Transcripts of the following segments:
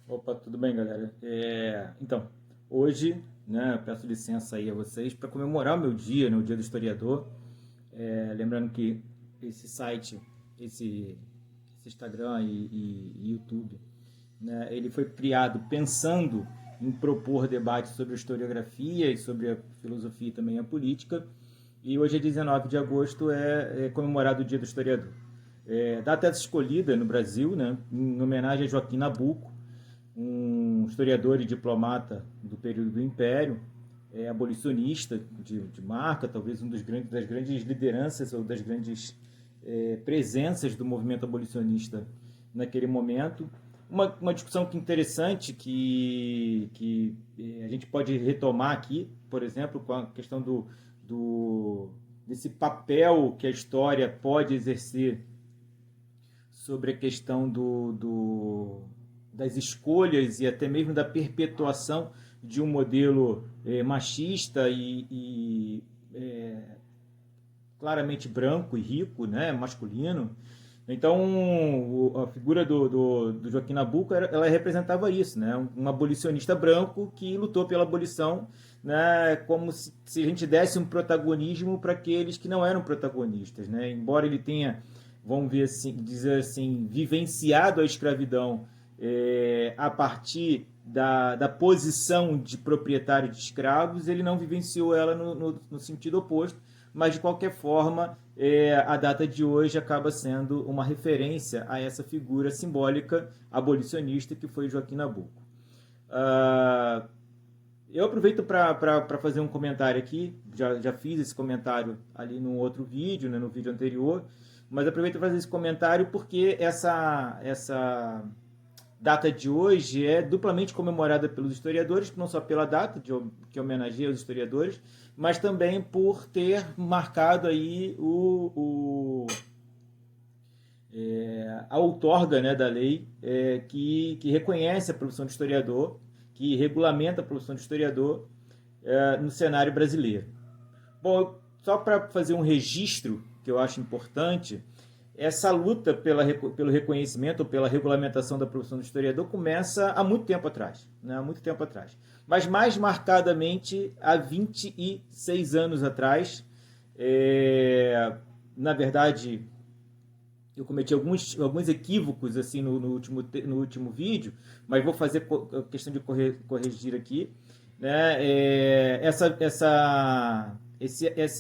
Opa, tudo bem, galera? Então, hoje, né, eu peço licença aí a vocês para comemorar o meu dia, né, o Dia do Historiador. Lembrando que esse site, esse, esse Instagram e YouTube, né, ele foi criado pensando em propor debates sobre a historiografia e sobre a filosofia e também a política. E hoje é 19 de agosto, é comemorado o Dia do Historiador. Data essa escolhida no Brasil, né, em homenagem a Joaquim Nabuco, um historiador e diplomata do período do Império, abolicionista de marca, talvez das grandes lideranças ou das grandes presenças do movimento abolicionista naquele momento. Uma discussão que interessante que a gente pode retomar aqui, por exemplo, com a questão desse papel que a história pode exercer sobre a questão das escolhas e até mesmo da perpetuação de um modelo machista e claramente branco e rico, né, masculino. Então, a figura do Joaquim Nabuco, ela representava isso, né? Um abolicionista branco que lutou pela abolição, né? Como se a gente desse um protagonismo para aqueles que não eram protagonistas, né? Embora ele tenha, vamos ver assim, dizer assim, vivenciado a escravidão a partir da posição de proprietário de escravos, ele não vivenciou ela no sentido oposto, mas de qualquer forma, a data de hoje acaba sendo uma referência a essa figura simbólica abolicionista que foi Joaquim Nabuco. Uh, eu aproveito para fazer um comentário aqui, já fiz esse comentário ali no outro vídeo, né, no vídeo anterior, mas aproveito para fazer esse comentário porque essa data de hoje é duplamente comemorada pelos historiadores, não só pela data que homenageia os historiadores, mas também por ter marcado aí a outorga, né, da lei que reconhece a profissão de historiador, que regulamenta a profissão de historiador no cenário brasileiro. Bom, só para fazer um registro que eu acho importante, essa luta pelo reconhecimento ou pela regulamentação da profissão do historiador começa há muito tempo atrás, né? Há muito tempo atrás. Mas mais marcadamente há 26 anos atrás. Na verdade, eu cometi alguns equívocos assim no último vídeo, mas vou fazer questão de corrigir aqui. Né? Essa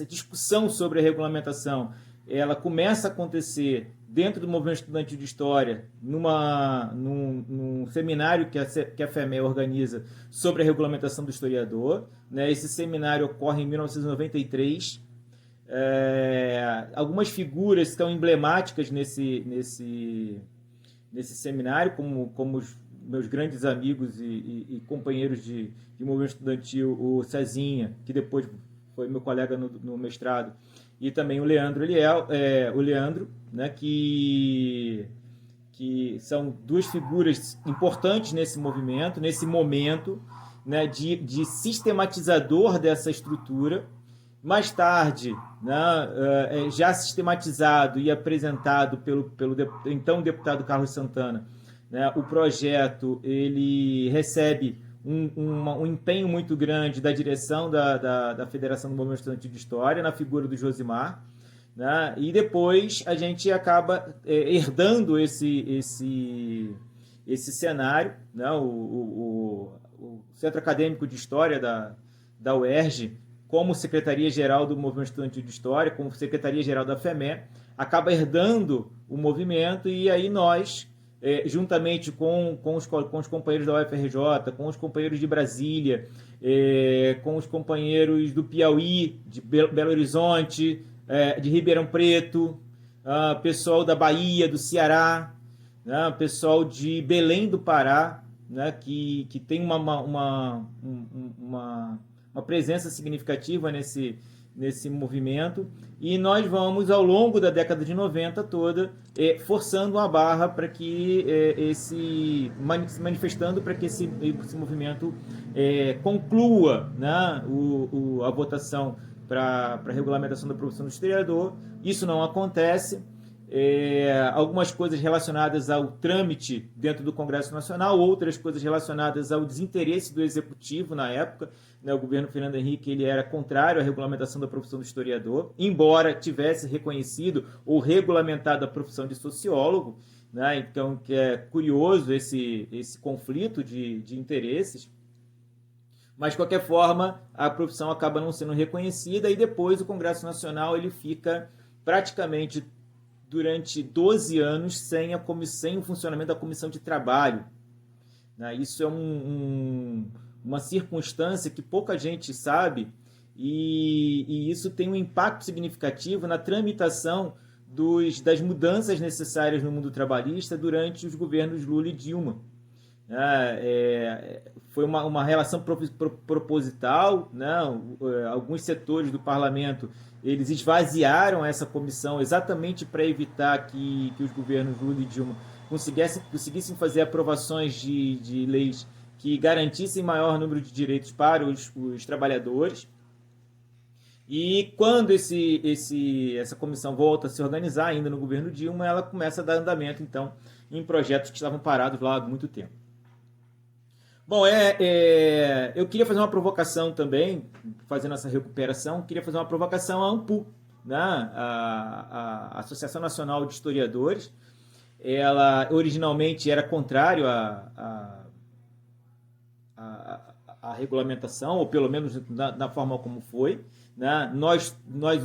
discussão sobre a regulamentação ela começa a acontecer dentro do movimento estudantil de história, num seminário que a FEME organiza sobre a regulamentação do historiador. Né? Esse seminário ocorre em 1993. Algumas figuras estão emblemáticas nesse seminário, como os meus grandes amigos e companheiros de movimento estudantil, o Cezinha, que depois foi meu colega no mestrado, e também o Leandro né, que são duas figuras importantes nesse movimento, nesse momento, né, de sistematizador dessa estrutura. Mais tarde, né, já sistematizado e apresentado pelo então deputado Carlos Santana, né, o projeto ele recebe um empenho muito grande da direção da Federação do Movimento Estudantil de História, na figura do Josimar, né? E depois a gente acaba herdando esse cenário, né? O Centro Acadêmico de História da UERJ, como Secretaria-Geral do Movimento Estudantil de História, como Secretaria-Geral da FEME, acaba herdando o movimento e aí nós, juntamente com os companheiros da UFRJ, com os companheiros de Brasília, com os companheiros do Piauí, de Belo Horizonte, de Ribeirão Preto, pessoal da Bahia, do Ceará, né, pessoal de Belém do Pará, né, que tem uma presença significativa nesse movimento, e nós vamos, ao longo da década de 90 toda, forçando uma barra para que se manifestando para que esse movimento conclua, né, a votação para a regulamentação da profissão do historiador. Isso não acontece, algumas coisas relacionadas ao trâmite dentro do Congresso Nacional, outras coisas relacionadas ao desinteresse do Executivo na época, né? O governo Fernando Henrique ele era contrário à regulamentação da profissão do historiador, embora tivesse reconhecido ou regulamentado a profissão de sociólogo, né? Então, que é curioso esse conflito de interesses. Mas, de qualquer forma, a profissão acaba não sendo reconhecida e depois o Congresso Nacional ele fica praticamente durante 12 anos sem o funcionamento da Comissão de Trabalho. Isso é uma circunstância que pouca gente sabe e isso tem um impacto significativo na tramitação das mudanças necessárias no mundo trabalhista durante os governos Lula e Dilma. Foi uma relação proposital, né? Alguns setores do parlamento eles esvaziaram essa comissão exatamente para evitar que os governos Lula e Dilma conseguissem fazer aprovações de leis que garantissem maior número de direitos para os trabalhadores. E quando essa comissão volta a se organizar, ainda no governo Dilma, ela começa a dar andamento, então, em projetos que estavam parados lá há muito tempo. Bom, eu queria fazer uma provocação também, fazendo essa recuperação, queria fazer uma provocação à ANPU, né? A Associação Nacional de Historiadores. Ela originalmente era contrário à regulamentação, ou pelo menos na forma como foi, né? Nós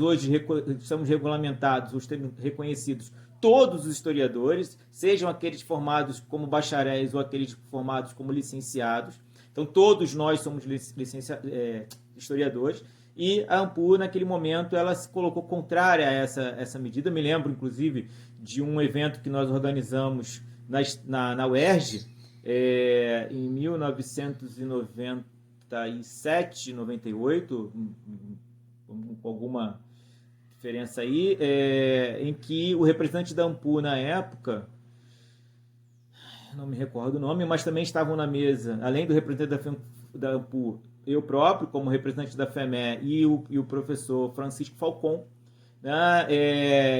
hoje estamos regulamentados, reconhecidos todos os historiadores, sejam aqueles formados como bacharéis ou aqueles formados como licenciados. Então, todos nós somos historiadores. E a ANPU, naquele momento, ela se colocou contrária a essa medida. Me lembro, inclusive, de um evento que nós organizamos na UERJ, em 1997, 98, com alguma diferença aí, em que o representante da ANPU na época, não me recordo o nome, mas também estavam na mesa, além do representante da ANPU, eu próprio, como representante da FEME, e o professor Francisco Falcon, né?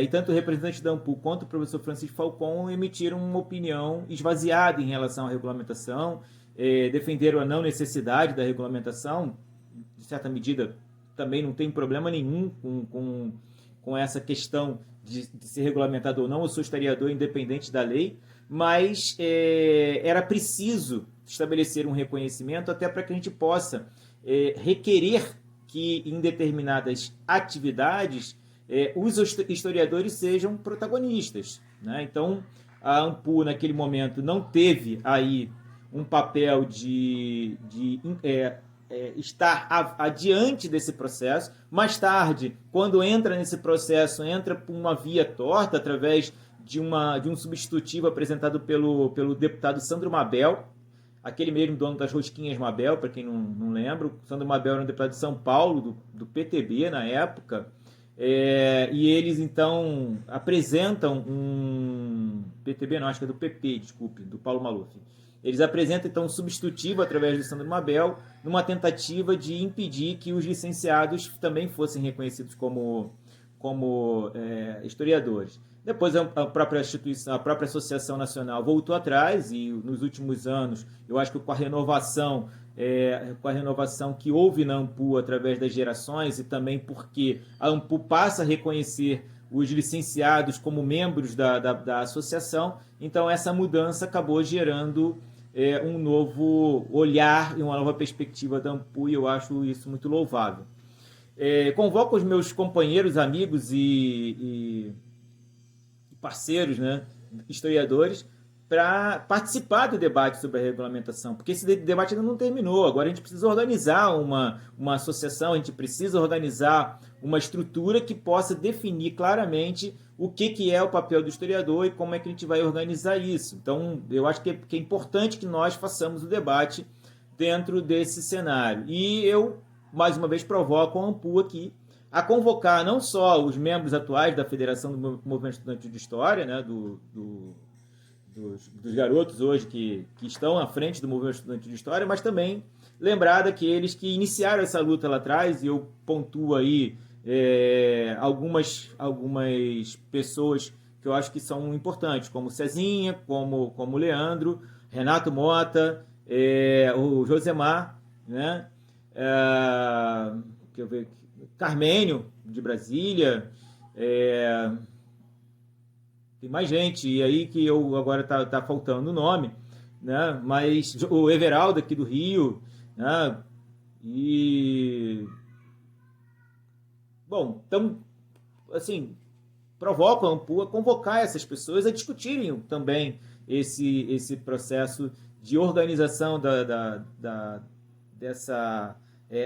E tanto o representante da ANPU quanto o professor Francisco Falcon emitiram uma opinião esvaziada em relação à regulamentação, defenderam a não necessidade da regulamentação, de certa medida também não tem problema nenhum com essa questão de ser regulamentado ou não. Eu sou historiador independente da lei, mas era preciso estabelecer um reconhecimento até para que a gente possa requerer que em determinadas atividades os historiadores sejam protagonistas, né? Então, a ANPU, naquele momento, não teve aí um papel de estar adiante desse processo. Mais tarde, quando entra nesse processo, entra por uma via torta, através de um substitutivo apresentado pelo deputado Sandro Mabel, aquele mesmo dono das rosquinhas Mabel, para quem não lembra. O Sandro Mabel era um deputado de São Paulo, do PTB na época, e eles então apresentam PTB não, acho que é do PP, desculpe, do Paulo Maluf. Eles apresentam, então, um substitutivo através do Sandro Mabel, numa tentativa de impedir que os licenciados também fossem reconhecidos como historiadores. Depois, a própria instituição, a própria Associação Nacional voltou atrás e, nos últimos anos, eu acho que com a renovação que houve na ANPU através das gerações e também porque a ANPU passa a reconhecer os licenciados como membros da associação, então essa mudança acabou gerando um novo olhar e uma nova perspectiva da ANPU, e eu acho isso muito louvável. Convoco os meus companheiros, amigos e parceiros, né, historiadores, para participar do debate sobre a regulamentação, porque esse debate ainda não terminou. Agora a gente precisa organizar uma associação, a gente precisa organizar uma estrutura que possa definir claramente o que é o papel do historiador e como é que a gente vai organizar isso. Então, eu acho que é importante que nós façamos o debate dentro desse cenário. E eu, mais uma vez, provoco a ANPU aqui a convocar não só os membros atuais da Federação do Movimento Estudantil de História, né, dos garotos hoje que estão à frente do Movimento Estudantil de História, mas também lembrar daqueles que iniciaram essa luta lá atrás, e eu pontuo aí algumas pessoas que eu acho que são importantes, como Cezinha, como o Leandro, Renato Mota, o Josemar, né? Deixa eu ver, Carmênio, de Brasília, tem mais gente, e aí que eu agora tá faltando o nome, né? Mas o Everaldo aqui do Rio, né? E bom, então assim, provoca a Ampul a convocar essas pessoas a discutirem também esse processo de organização dessa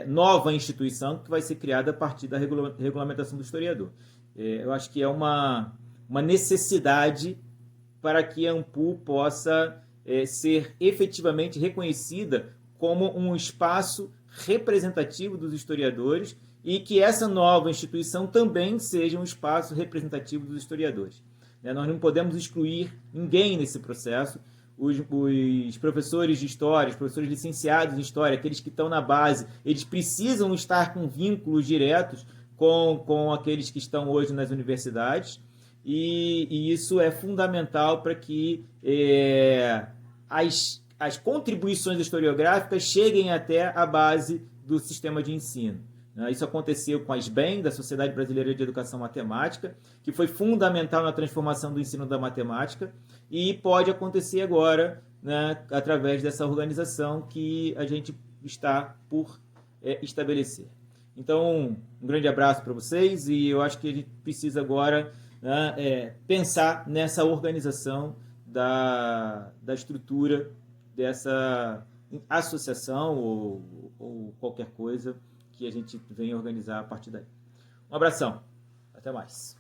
nova instituição que vai ser criada a partir da regulamentação do historiador. Eu acho que é uma necessidade para que a Ampul possa ser efetivamente reconhecida como um espaço representativo dos historiadores e que essa nova instituição também seja um espaço representativo dos historiadores. Nós não podemos excluir ninguém nesse processo. Os professores de história, os professores licenciados em história, aqueles que estão na base, eles precisam estar com vínculos diretos com aqueles que estão hoje nas universidades, e isso é fundamental para que as contribuições historiográficas cheguem até a base do sistema de ensino. Isso aconteceu com a SBEM, da Sociedade Brasileira de Educação Matemática, que foi fundamental na transformação do ensino da matemática, e pode acontecer agora, né, através dessa organização que a gente está por estabelecer. Então, um grande abraço para vocês, e eu acho que a gente precisa agora, né, pensar nessa organização da estrutura dessa associação ou qualquer coisa que a gente venha organizar a partir daí. Um abração, até mais.